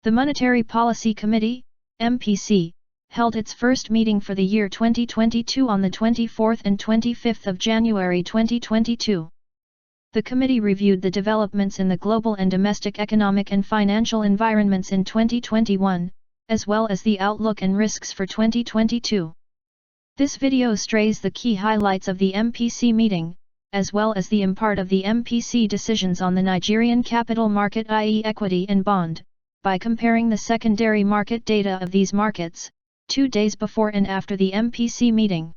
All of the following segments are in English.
The Monetary Policy Committee, MPC, held its first meeting for the year 2022 on the 24th and 25th of January 2022. The committee reviewed the developments in the global and domestic economic and financial environments in 2021, as well as the outlook and risks for 2022. This video strays the key highlights of the MPC meeting, as well as the impart of the MPC decisions on the Nigerian capital market, i.e. equity and bond, by comparing the secondary market data of these markets, 2 days before and after the MPC meeting.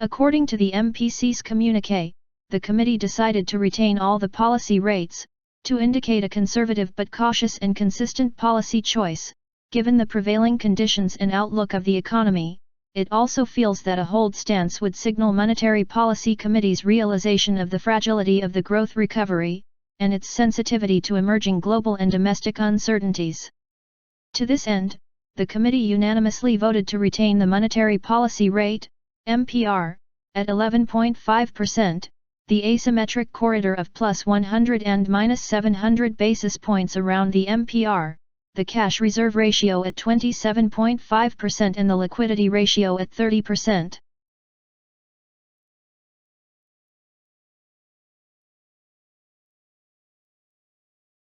According to the MPC's communiqué, the committee decided to retain all the policy rates, to indicate a conservative but cautious and consistent policy choice, given the prevailing conditions and outlook of the economy. It also feels that a hold stance would signal Monetary Policy Committee's realization of the fragility of the growth recovery, and its sensitivity to emerging global and domestic uncertainties. To this end, the committee unanimously voted to retain the monetary policy rate, MPR, at 11.5%, the asymmetric corridor of plus 100 and minus 700 basis points around the MPR, the cash reserve ratio at 27.5% and the liquidity ratio at 30%.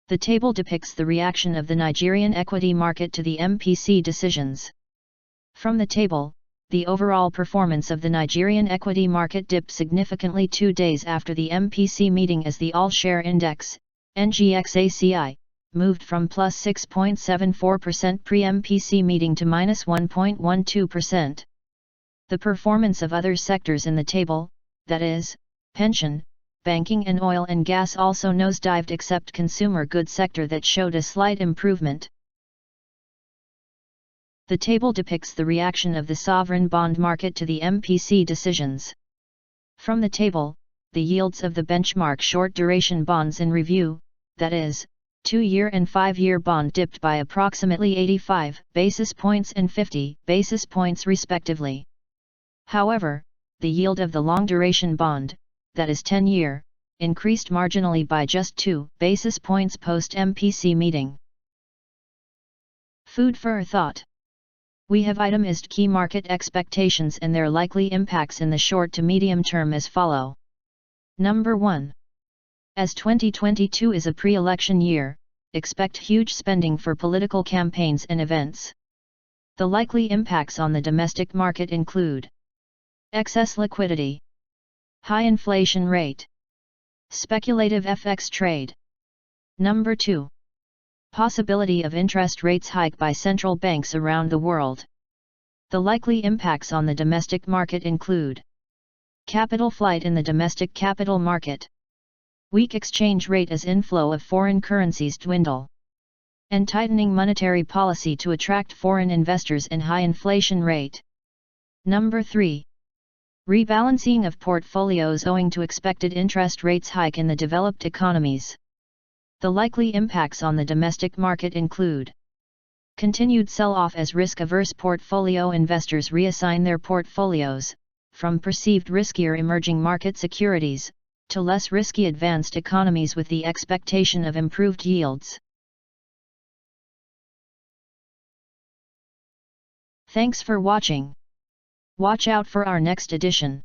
The table depicts the reaction of the Nigerian equity market to the MPC decisions. From the table, the overall performance of the Nigerian equity market dipped significantly 2 days after the MPC meeting as the all-share index, NGX-ACI, moved from plus 6.74% pre-MPC meeting to minus 1.12%. The performance of other sectors in the table, that is, pension, banking and oil and gas, also nosedived except consumer goods sector that showed a slight improvement. The table depicts the reaction of the sovereign bond market to the MPC decisions. From the table, the yields of the benchmark short-duration bonds in review, that is, 2-year and 5-year bond, dipped by approximately 85 basis points and 50 basis points respectively. However, the yield of the long-duration bond, that is 10-year, increased marginally by just 2 basis points post-MPC meeting. Food for thought. We have itemized key market expectations and their likely impacts in the short to medium term as follow. Number 1. As 2022 is a pre-election year, expect huge spending for political campaigns and events. The likely impacts on the domestic market include excess liquidity, high inflation rate, speculative FX trade. Number 2. Possibility of interest rates hike by central banks around the world. The likely impacts on the domestic market include capital flight in the domestic capital market, weak exchange rate as inflow of foreign currencies dwindle, and tightening monetary policy to attract foreign investors and high inflation rate. Number 3. Rebalancing of portfolios owing to expected interest rates hike in the developed economies. The likely impacts on the domestic market include continued sell-off as risk-averse portfolio investors reassign their portfolios, from perceived riskier emerging market securities, to less risky advanced economies with the expectation of improved yields. Thanks for watching. Watch out for our next edition.